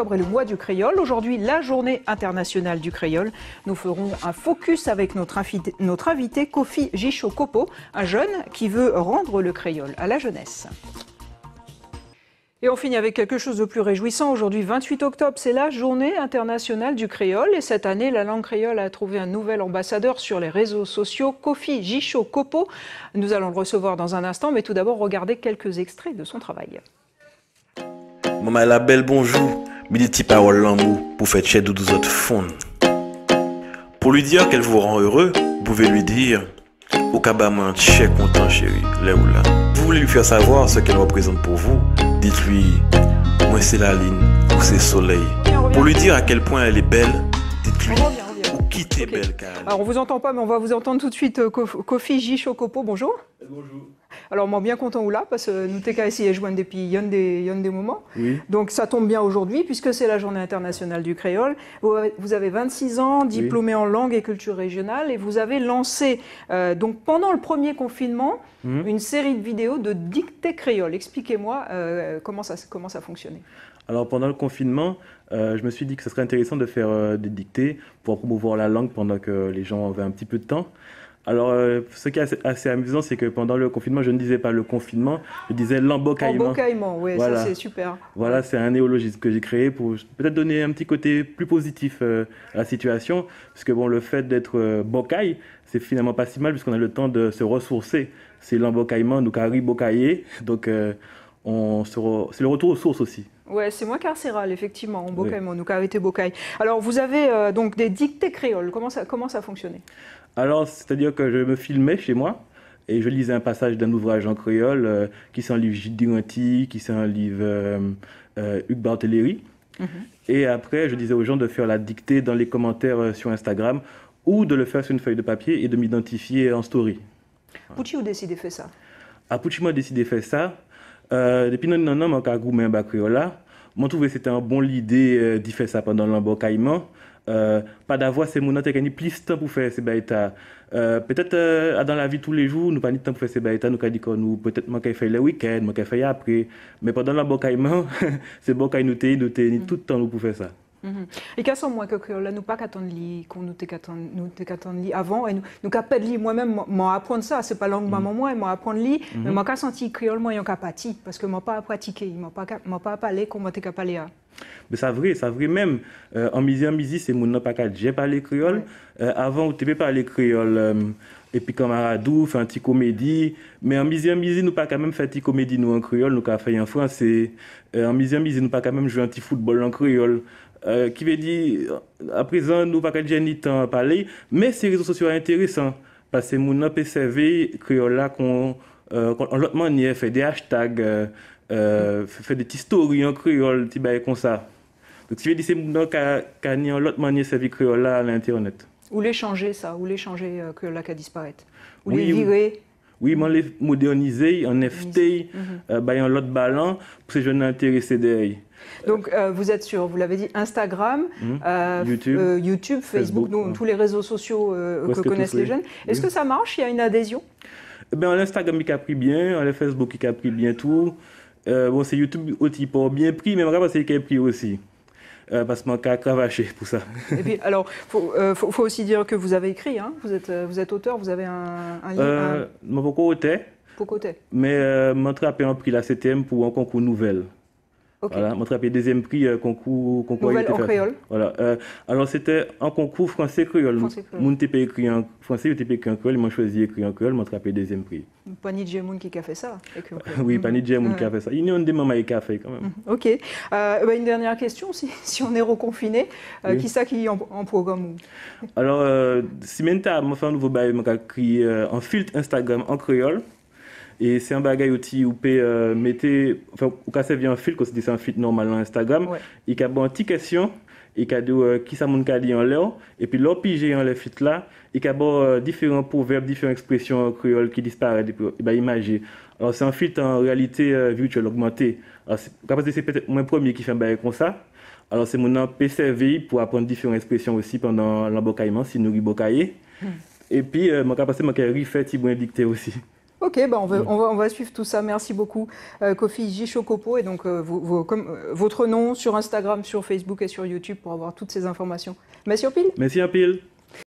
octobre est le mois du créole. Aujourd'hui, la journée internationale du créole. Nous ferons un focus avec notre invité Kofi Jicho-Kopo, un jeune qui veut rendre le créole à la jeunesse. Et on finit avec quelque chose de plus réjouissant. Aujourd'hui, 28 octobre, c'est la journée internationale du créole. Et cette année, la langue créole a trouvé un nouvel ambassadeur sur les réseaux sociaux, Kofi Jicho-Kopo. Nous allons le recevoir dans un instant, mais tout d'abord, regardez quelques extraits de son travail. Maman la belle bonjour, midi petit parole l'amour pour faire chez doudou autres fond. Pour lui dire qu'elle vous rend heureux, vous pouvez lui dire au cabaman chez content chéri, là ou là. Vous voulez lui faire savoir ce qu'elle représente pour vous, dites-lui moi c'est la ligne ou c'est soleil. Pour lui dire à quel point elle est belle, dites-lui ou quitter belle car elle... Alors on vous entend pas, mais on va vous entendre tout de suite. Kofi Jicho-Kopo, bonjour. Bonjour. Alors, moi, bien content ou là, parce que nous t'ai qu'à essayer de joindre depuis il y a des moments. Oui. Donc, ça tombe bien aujourd'hui, puisque c'est la journée internationale du créole. Vous avez 26 ans, diplômé en langue et culture régionale, et vous avez lancé, donc pendant le premier confinement, une série de vidéos de dictées créoles. Expliquez-moi comment ça fonctionnait. Alors, pendant le confinement, je me suis dit que ce serait intéressant de faire des dictées pour promouvoir la langue pendant que les gens avaient un petit peu de temps. Alors, ce qui est assez amusant, c'est que pendant le confinement, je ne disais pas le confinement, je disais l'embocaillement. Embocaillement, oui, voilà. Ça c'est super. Voilà, c'est un néologisme que j'ai créé pour peut-être donner un petit côté plus positif à la situation. Parce que bon, le fait d'être bocaille, c'est finalement pas si mal puisqu'on a le temps de se ressourcer. C'est l'embocaillement, nous carré bocaillé. Donc, c'est le retour aux sources aussi. Ouais, c'est moins carcéral, effectivement, en bocaillement, nous carré bocaille. Alors, vous avez donc des dictées créoles. Comment ça fonctionnait? Alors, c'est-à-dire que je me filmais chez moi et je lisais un passage d'un ouvrage en créole, qui c'est un livre Gilles Duranty, qui c'est un livre Hugues Barthéléry. Et après, je disais aux gens de faire la dictée dans les commentaires sur Instagram ou de le faire sur une feuille de papier et de m'identifier en story. Pouchi ou décidé de faire ça? Pouchi m'a décidé de faire ça. Depuis non, mon cas gourmand bas créole là, moi trouvé c'était un bon l'idée d'y faire ça pendant l'embocaillement. Pas d'avoir ces moments qui ont plus de temps pour faire ces baïtas. Peut-être dans la vie tous les jours, nous pas de temps pour faire ces baïtas, nous avons dit que nous peut-être manquer faire les week-ends, manquer faire après. Mais pendant l'embocaillement, c'est bon qu'on nous tout le temps nous pour faire ça. Et qu'à ce moment que là nous pas qu'attendre li qu'on nous qu'attendre li avant et nous qu'à pas li moi-même moi apprendre ça c'est pas langue maman moi apprendre li mais moi qu'à senti créole moi yon capati parce que moi pas pratiquer moi pas parler comment t'es capable là. Mais ça vrai même en misi c'est mon pas qu'à j'ai parlé créole avant où tu peux parler créole et puis camaradou fait un petit comédie mais en misi nous pas quand même faire petit comédie nous en créole nous qu'a fait en français en misi nous pas quand même jouer un petit football en créole. Qui veut dire, à présent, nous ne pouvons pas ni temps parler, mais ces réseaux sociaux sont intéressants. Parce que nous avons servi créole là qu'on en l'autre manière fait des hashtags, fait des petites stories en créole, des trucs comme ça. Donc, ce qui veut dire, c'est que nous avons en l'autre manière servi créole là à l'internet. Ou l'échanger ça, ou l'échanger créole là qui disparaître. Ou les virer. Oui, mais les moderniser en FT, en l'autre ballon, pour ces jeunes intéressés derrière. Donc, vous êtes sur, vous l'avez dit, Instagram, YouTube, Facebook, donc, tous les réseaux sociaux que connaissent les jeunes. Est-ce que ça marche? Il y a une adhésion? L'Instagram, il a pris bien, le Facebook, il a pris bien tout. Bon, c'est YouTube aussi pour bien pris, mais c'est qu'il a pris aussi. Parce que je cravaché pour ça. Et puis, alors, faut aussi dire que vous avez écrit, hein? Vous êtes auteur, vous avez un livre. Moi, pourquoi auteur? Pourquoi auteur? Mais mon trappé en prix la 7e pour un concours nouvelle. Okay. Voilà, mon trappé deuxième prix concours nouvelle en créole. Voilà. Alors c'était un concours français créole. Mon TP écrit en français, TP écrit en créole, ils m'ont choisi écrit en créole, mon trappé deuxième prix. Pas ni Djemoun qui a fait ça. Oui, pas ni Djemoun qui a fait ça. Il y a des mamans qui a fait quand même. Ok. Une dernière question, si on est reconfiné, qui ça qui en programme? Alors, si maintenant je fais un nouveau bail, je créé un filtre Instagram en créole. Et c'est un bagage aussi où peut mettre, enfin, ou quand ça vient en fil, quand c'est un fil normal dans Instagram, il y a une petite question, il y a qui ça mon dit en l'air, et puis l'autre pigé en le fil là, il y a différents proverbes, différentes expressions créoles qui disparaissent, et bien imagé. Alors c'est un fil en réalité virtuelle augmentée. Alors c'est peut-être mon premier qui fait un bagage comme ça. Alors c'est mon PCV pour apprendre différentes expressions aussi pendant l'embocaillement, si nous ribocailler. Et puis mon capacité, mon refait, il m'a dicté aussi. Ok, bah on va suivre tout ça. Merci beaucoup, Kofi Gishokopo. Et donc, votre nom sur Instagram, sur Facebook et sur YouTube pour avoir toutes ces informations. Merci en pile. Merci en pile.